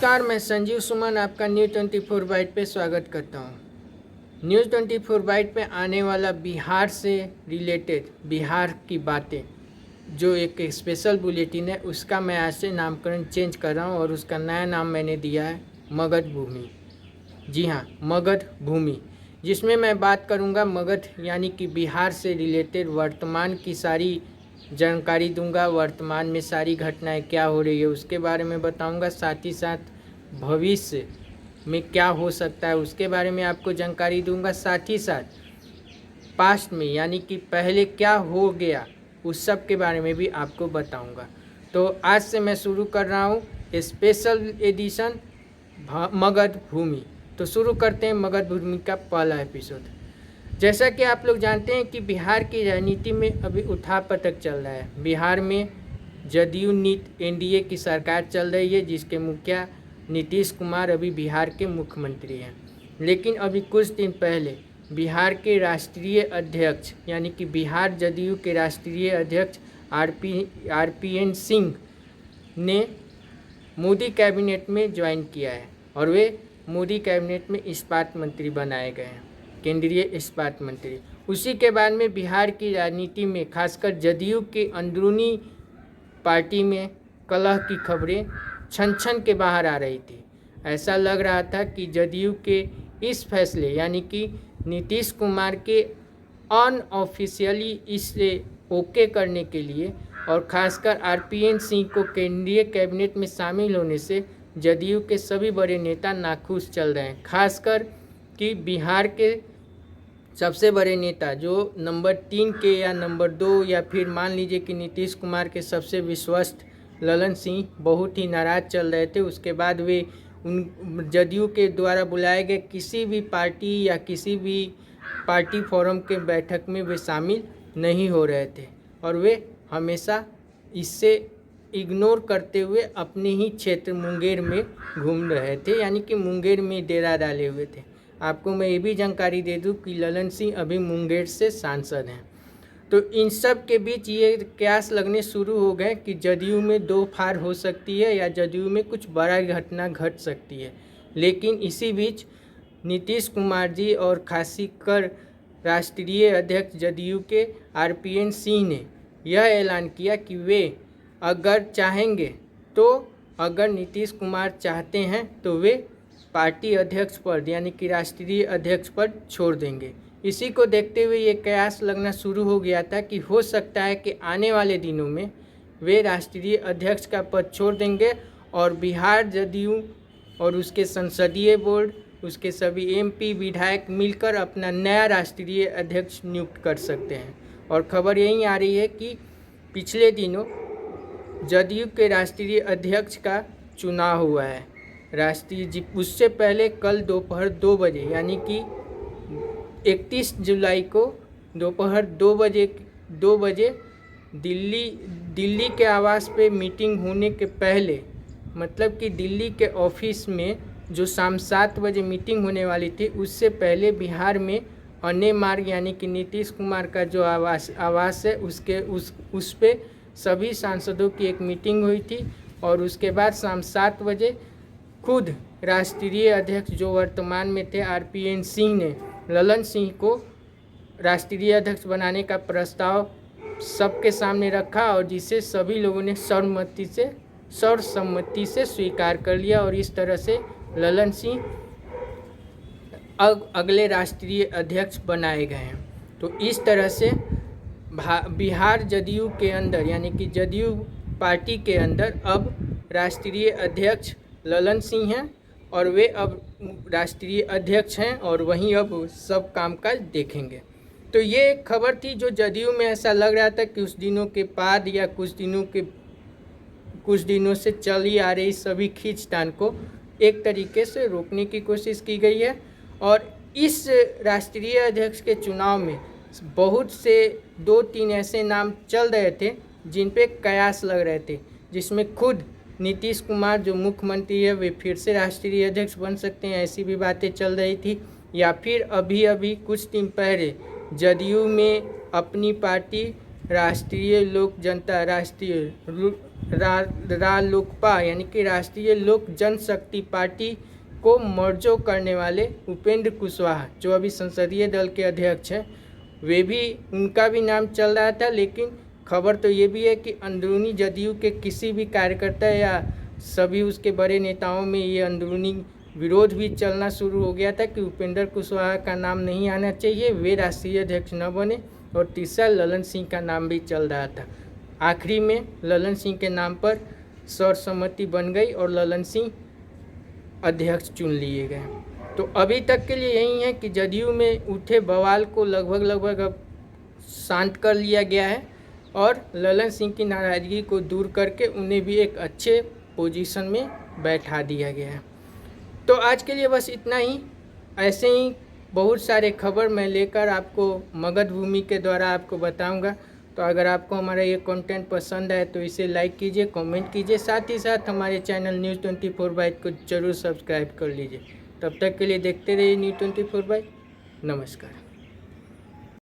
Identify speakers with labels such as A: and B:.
A: नमस्कार, मैं संजीव सुमन आपका न्यूज़ 24 बाइट पे स्वागत करता हूँ। न्यूज़ 24 बाइट पे आने वाला बिहार से रिलेटेड बिहार की बातें जो एक स्पेशल बुलेटिन है, उसका मैं आज से नामकरण चेंज कर रहा हूँ और उसका नया नाम मैंने दिया है मगध भूमि। जी हाँ, मगध भूमि, जिसमें मैं बात करूँगा मगध यानी कि बिहार से रिलेटेड वर्तमान की सारी जानकारी दूंगा। वर्तमान में सारी घटनाएं क्या हो रही है उसके बारे में बताऊंगा, साथ ही साथ भविष्य में क्या हो सकता है उसके बारे में आपको जानकारी दूंगा। साथ ही साथ पास्ट में यानी कि पहले क्या हो गया उस सब के बारे में भी आपको बताऊंगा। तो आज से मैं शुरू कर रहा हूँ स्पेशल एडिशन मगध भूमि। तो शुरू करते हैं मगध भूमि का पहला एपिसोड। जैसा कि आप लोग जानते हैं कि बिहार की राजनीति में अभी उठापटक चल रहा है। बिहार में जदयू नीत एनडीए की सरकार चल रही है, जिसके मुखिया नीतीश कुमार अभी बिहार के मुख्यमंत्री हैं। लेकिन अभी कुछ दिन पहले बिहार के राष्ट्रीय अध्यक्ष यानी कि बिहार जदयू के राष्ट्रीय अध्यक्ष आरपीएन सिंह ने मोदी कैबिनेट में ज्वाइन किया है और वे मोदी कैबिनेट में इस्पात मंत्री बनाए गए हैं, केंद्रीय इस्पात मंत्री। उसी के बाद में बिहार की राजनीति में खासकर जदयू के अंदरूनी पार्टी में कलह की खबरें छन छन के बाहर आ रही थी। ऐसा लग रहा था कि जदयू के इस फैसले यानी कि नीतीश कुमार के अनऑफिशियली इसे ओके करने के लिए और खासकर आरपीएन सिंह को केंद्रीय कैबिनेट में शामिल होने से जदयू के सभी बड़े नेता नाखुश चल रहे हैं। खासकर कि बिहार के सबसे बड़े नेता जो नंबर 3 के या नंबर 2 या फिर मान लीजिए कि नीतीश कुमार के सबसे विश्वस्त ललन सिंह बहुत ही नाराज़ चल रहे थे। उसके बाद वे उन जदयू के द्वारा बुलाए गए किसी भी पार्टी या किसी भी पार्टी फोरम के बैठक में वे शामिल नहीं हो रहे थे और वे हमेशा इससे इग्नोर करते हुए अपने ही क्षेत्र मुंगेर में घूम रहे थे, यानी कि मुंगेर में डेरा डाले हुए थे। आपको मैं ये भी जानकारी दे दूं कि ललन सिंह अभी मुंगेर से सांसद हैं। तो इन सब के बीच ये कयास लगने शुरू हो गए कि जदयू में दो फाड़ हो सकती है या जदयू में कुछ बड़ा घटना घट सकती है। लेकिन इसी बीच नीतीश कुमार जी और खासकर राष्ट्रीय अध्यक्ष जदयू के आरपीएन सिंह ने यह ऐलान किया कि वे अगर चाहेंगे तो अगर नीतीश कुमार चाहते हैं तो वे पार्टी अध्यक्ष पद यानी कि राष्ट्रीय अध्यक्ष पद छोड़ देंगे। इसी को देखते हुए ये कयास लगना शुरू हो गया था कि हो सकता है कि आने वाले दिनों में वे राष्ट्रीय अध्यक्ष का पद छोड़ देंगे और बिहार जदयू और उसके संसदीय बोर्ड, उसके सभी एमपी विधायक मिलकर अपना नया राष्ट्रीय अध्यक्ष नियुक्त कर सकते हैं। और खबर यही आ रही है कि पिछले दिनों जदयू के राष्ट्रीय अध्यक्ष का चुनाव हुआ है उससे पहले कल दोपहर 2 बजे यानी कि 31 जुलाई को दोपहर 2 बजे दिल्ली के आवास पे मीटिंग होने के पहले, मतलब कि दिल्ली के ऑफिस में जो शाम 7 बजे मीटिंग होने वाली थी उससे पहले बिहार में अन्य मार्ग यानी कि नीतीश कुमार का जो आवास है उस पे सभी सांसदों की एक मीटिंग हुई थी और उसके बाद शाम 7 बजे खुद राष्ट्रीय अध्यक्ष जो वर्तमान में थे आरपीएन सिंह ने ललन सिंह को राष्ट्रीय अध्यक्ष बनाने का प्रस्ताव सबके सामने रखा और जिसे सभी लोगों ने सर्वसम्मति से स्वीकार कर लिया और इस तरह से ललन सिंह अगले राष्ट्रीय अध्यक्ष बनाए गए हैं। तो इस तरह से बिहार जदयू के अंदर यानी कि जदयू पार्टी के अंदर अब राष्ट्रीय अध्यक्ष ललन सिंह हैं और वे अब राष्ट्रीय अध्यक्ष हैं और वहीं अब सब कामकाज देखेंगे। तो ये एक खबर थी जो जदयू में ऐसा लग रहा था कि उस दिनों के बाद या कुछ दिनों से चली आ रही सभी खींचतान को एक तरीके से रोकने की कोशिश की गई है। और इस राष्ट्रीय अध्यक्ष के चुनाव में बहुत से 2-3 ऐसे नाम चल रहे थे जिन पे कयास लग रहे थे, जिसमें खुद नीतीश कुमार जो मुख्यमंत्री है वे फिर से राष्ट्रीय अध्यक्ष बन सकते हैं, ऐसी भी बातें चल रही थी। या फिर अभी कुछ दिन पहले जदयू में अपनी पार्टी राष्ट्रीय लोक जनता रालोकपा यानी कि राष्ट्रीय लोक जनशक्ति पार्टी को मर्जो करने वाले उपेंद्र कुशवाहा, जो अभी संसदीय दल के अध्यक्ष हैं, वे भी, उनका भी नाम चल रहा था। लेकिन खबर तो ये भी है कि अंदरूनी जदयू के किसी भी कार्यकर्ता या सभी उसके बड़े नेताओं में ये अंदरूनी विरोध भी चलना शुरू हो गया था कि उपेंद्र कुशवाहा का नाम नहीं आना चाहिए, वे राष्ट्रीय अध्यक्ष न बने। और तीसरा ललन सिंह का नाम भी चल रहा था। आखिरी में ललन सिंह के नाम पर सर्वसम्मति बन गई और ललन सिंह अध्यक्ष चुन लिए गए। तो अभी तक के लिए यही है कि जदयू में उठे बवाल को लगभग अब शांत कर लिया गया है और ललन सिंह की नाराज़गी को दूर करके उन्हें भी एक अच्छे पोजीशन में बैठा दिया गया है। तो आज के लिए बस इतना ही। ऐसे ही बहुत सारे खबर मैं लेकर आपको मगध भूमि के द्वारा आपको बताऊंगा। तो अगर आपको हमारा ये कंटेंट पसंद आए तो इसे लाइक कीजिए, कमेंट कीजिए, साथ ही साथ हमारे चैनल न्यूज़ 24/7 को ज़रूर सब्सक्राइब कर लीजिए। तब तक के लिए देखते रहिए न्यूज़ 24/7। नमस्कार।